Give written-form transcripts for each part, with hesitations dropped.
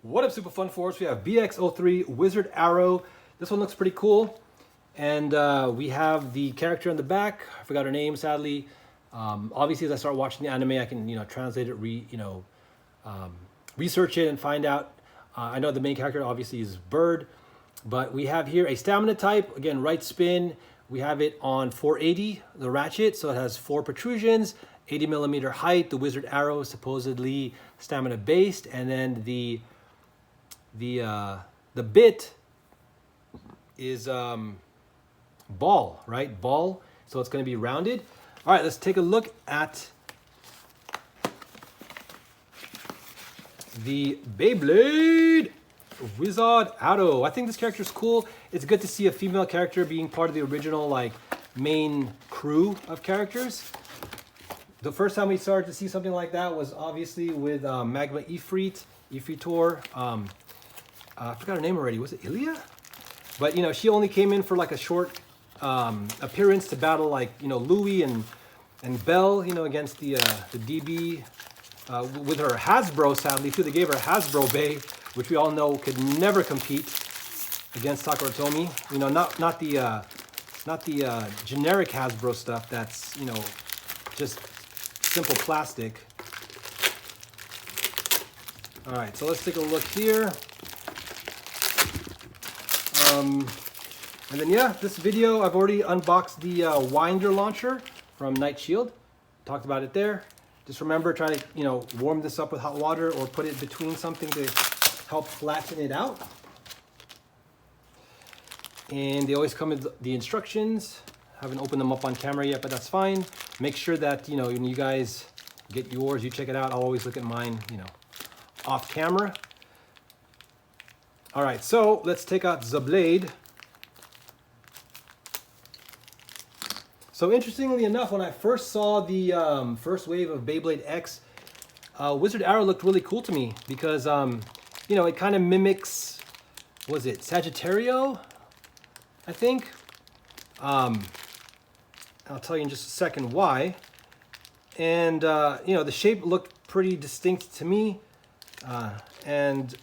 What up, Super Fun Force? We have BX-03 Wizardarrow. This one looks pretty cool. And we have the character on the back. I forgot her name, sadly. Obviously, as I start watching the anime, I can translate it, research it, and find out. I know the main character obviously is Bird, but we have here a stamina type. Again, right spin. We have it on 480, the ratchet, so it has 4 protrusions, 80 millimeter height. The Wizardarrow is supposedly stamina based, and then the bit is ball, right? Ball, so it's going to be rounded. All right, let's take a look at the Beyblade Wizardarrow. I think this character is cool. It's good to see a female character being part of the original main crew of characters. The first time we started to see something like that was obviously with Magma Ifritor. I forgot her name already. Was it Ilya? But she only came in for a short appearance to battle Louis and Bell, against the DB with her Hasbro. Sadly, too, they gave her a Hasbro Bay, which we all know could never compete against Sakura Tomy. Not the generic Hasbro stuff that's just simple plastic. All right, so let's take a look here. And then this video, I've already unboxed the winder launcher from Night Shield. Talked about it there. Just remember, try to warm this up with hot water or put it between something to help flatten it out. And they always come with the instructions. Haven't opened them up on camera yet, but that's fine. Make sure that when you guys get yours, you check it out. I'll always look at mine off camera. All right, so let's take out the blade. So interestingly enough, when I first saw the first wave of Beyblade X, Wizardarrow looked really cool to me because it kind of mimics, was it Sagittario, I think? I'll tell you in just a second why. And the shape looked pretty distinct to me, and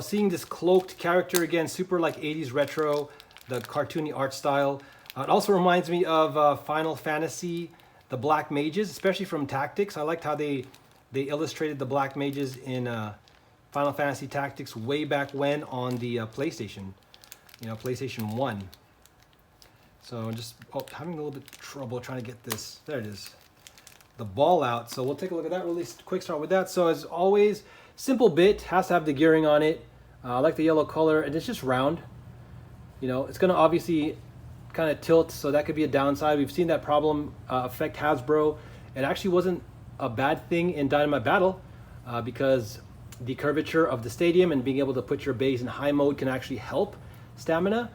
seeing this cloaked character again, super 80s retro, the cartoony art style. It also reminds me of Final Fantasy, the Black Mages, especially from Tactics. I liked how they illustrated the Black Mages in Final Fantasy Tactics way back when on the PlayStation, PlayStation 1. So I'm just having a little bit of trouble trying to get this, there it is, the ball out. So we'll take a look at that really quick, start with that. So as always, simple bit, has to have the gearing on it. I like the yellow color, and it's just round. It's going to obviously kind of tilt, so that could be a downside. We've seen that problem affect Hasbro. It actually wasn't a bad thing in Dynamite Battle because the curvature of the stadium and being able to put your base in high mode can actually help stamina.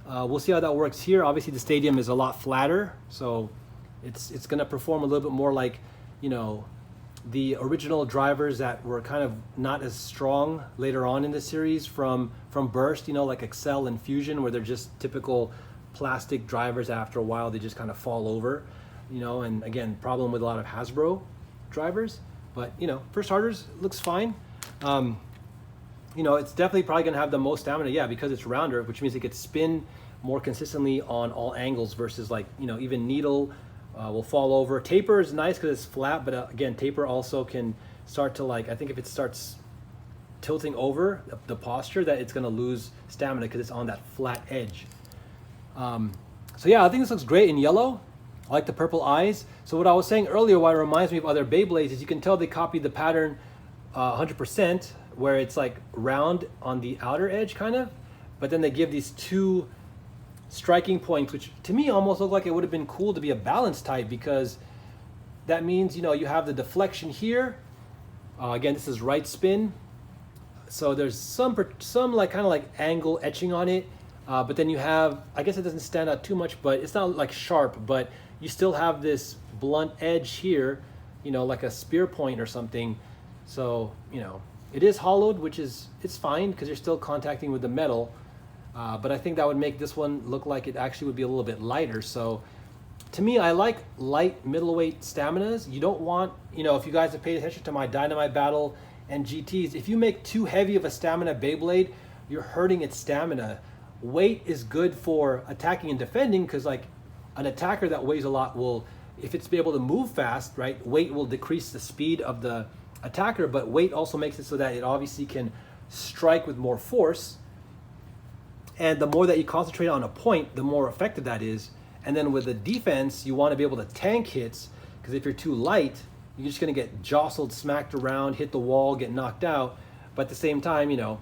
We'll see how that works here. Obviously, the stadium is a lot flatter, so it's going to perform a little bit more like the original drivers that were kind of not as strong later on in the series from Burst, like Excel and Fusion, where they're just typical plastic drivers. After a while, they just kind of fall over, and again, problem with a lot of Hasbro drivers. But for starters, it looks fine. It's definitely probably going to have the most stamina, because it's rounder, which means it could spin more consistently on all angles versus even Needle will fall over. Taper is nice because it's flat, but again, Taper also can start to I think if it starts tilting over the posture, that it's going to lose stamina because it's on that flat edge. So I think this looks great in yellow. I like the purple eyes. So what I was saying earlier, why it reminds me of other Beyblades, is you can tell they copied the pattern 100%, where it's round on the outer edge kind of, but then they give these 2 striking points, which to me almost look like it would have been cool to be a balance type, because that means you have the deflection here. Again, this is right spin, so there's some kind of angle etching on it, but then you have, I guess it doesn't stand out too much, but it's not sharp, but you still have this blunt edge here, like a spear point or something. So it is hollowed, which it's fine because you're still contacting with the metal. But I think that would make this one look like it actually would be a little bit lighter. So to me, I like light middleweight staminas. You don't want, if you guys have paid attention to my Dynamite Battle and GTs, if you make too heavy of a stamina Beyblade, you're hurting its stamina. Weight is good for attacking and defending, because like an attacker that weighs a lot will, if it's be able to move fast, right, weight will decrease the speed of the attacker, but weight also makes it so that it obviously can strike with more force. And the more that you concentrate on a point, the more effective that is. And then with the defense, you want to be able to tank hits, because if you're too light, you're just going to get jostled, smacked around, hit the wall, get knocked out. But at the same time, you know,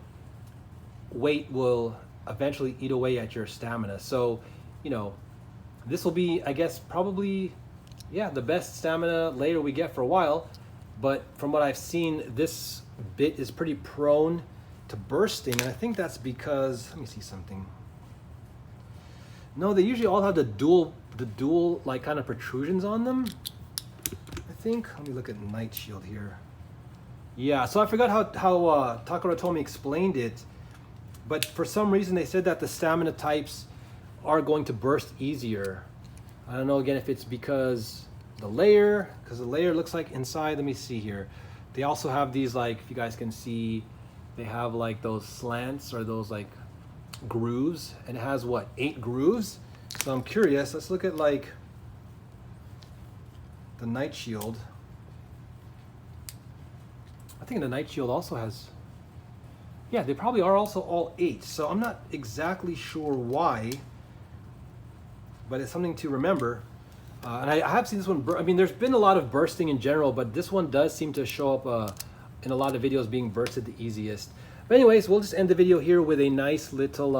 weight will eventually eat away at your stamina. So, you know, this will be, I guess, probably, yeah, the best stamina layer we get for a while. But from what I've seen, this bit is pretty prone to bursting, and I think that's because, let me see something. No, they usually all have the dual like kind of protrusions on them, I think. Let me look at Night Shield here. Yeah, so I forgot how Takara Tomy explained it, but for some reason they said that the stamina types are going to burst easier. I don't know, again, if it's because the layer looks like inside, let me see here. They also have these, like, if you guys can see, they have like those slants or those like grooves, and it has what, 8 grooves? So I'm curious, let's look at like the Night Shield. I think the Night Shield also has, yeah, they probably are also all 8. So I'm not exactly sure why, but it's something to remember. And I have seen this one, I mean, there's been a lot of bursting in general, but this one does seem to show up in a lot of videos being bursted the easiest. But anyways, we'll just end the video here with a nice little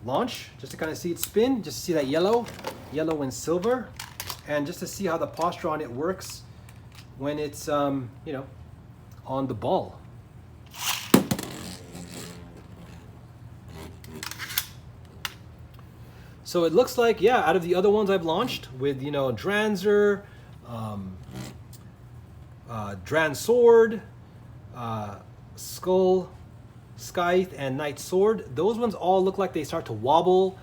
launch, just to kind of see it spin, just to see that yellow and silver, and just to see how the posture on it works when it's, you know, on the ball. So it looks like, yeah, out of the other ones I've launched with, you know, Dranzer, Dran Sword, Skull, Scythe, and Knight Sword, those ones all look like they start to wobble.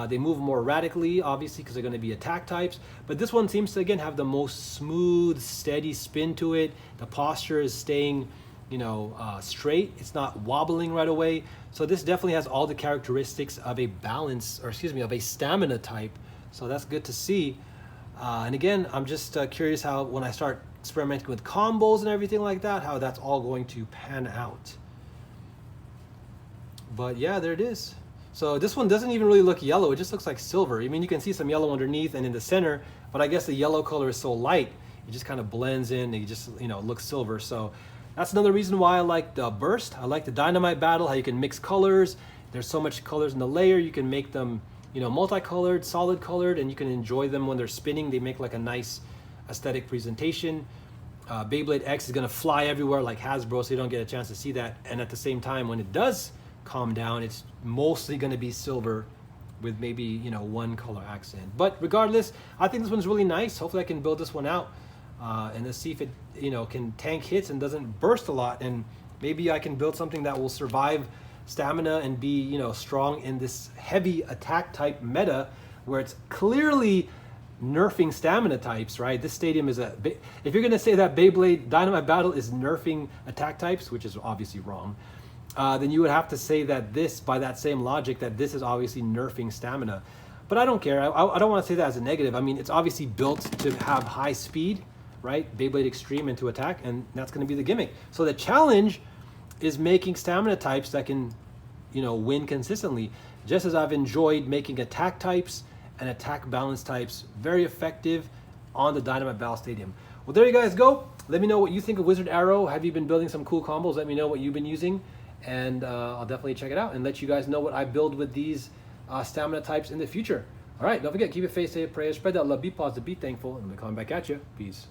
They move more radically, obviously, because they're going to be attack types. But this one seems to, again, have the most smooth, steady spin to it. The posture is staying, you know, straight. It's not wobbling right away. So this definitely has all the characteristics of a balance, or excuse me, of a stamina type. So that's good to see. And again, I'm just curious how, when I start experimenting with combos and everything like that, how that's all going to pan out. But yeah, there it is. So this one doesn't even really look yellow. It just looks like silver. I mean, you can see some yellow underneath and in the center, but I guess the yellow color is so light, it just kind of blends in. It just, you know, looks silver. So that's another reason why I like the burst. I like the dynamite battle, how you can mix colors. There's so much colors in the layer. You can make them, you know, multicolored, solid colored, and you can enjoy them when they're spinning. They make like a nice aesthetic presentation. Beyblade X is gonna fly everywhere like Hasbro, so you don't get a chance to see that. And at the same time, when it does calm down, it's mostly gonna be silver with maybe, you know, one color accent. But regardless, I think this one's really nice. Hopefully I can build this one out and let's see if it, you know, can tank hits and doesn't burst a lot. And maybe I can build something that will survive stamina and be, you know, strong in this heavy attack type meta where it's clearly nerfing stamina types, right? This stadium is if you're gonna say that Beyblade Dynamite Battle is nerfing attack types, which is obviously wrong, then you would have to say that this, by that same logic, that this is obviously nerfing stamina. But I don't care. I don't want to say that as a negative. I mean, it's obviously built to have high speed, right? Beyblade Extreme into attack, and that's going to be the gimmick. So the challenge is making stamina types that can, you know, win consistently. Just as I've enjoyed making attack types and attack balance types very effective on the Dynamite Battle Stadium. Well, there you guys go. Let me know what you think of Wizardarrow. Have you been building some cool combos? Let me know what you've been using, and I'll definitely check it out and let you guys know what I build with these stamina types in the future. All right, don't forget, keep your faith safe, pray, spread that love, be positive, be thankful, and we'll come back at you. Peace.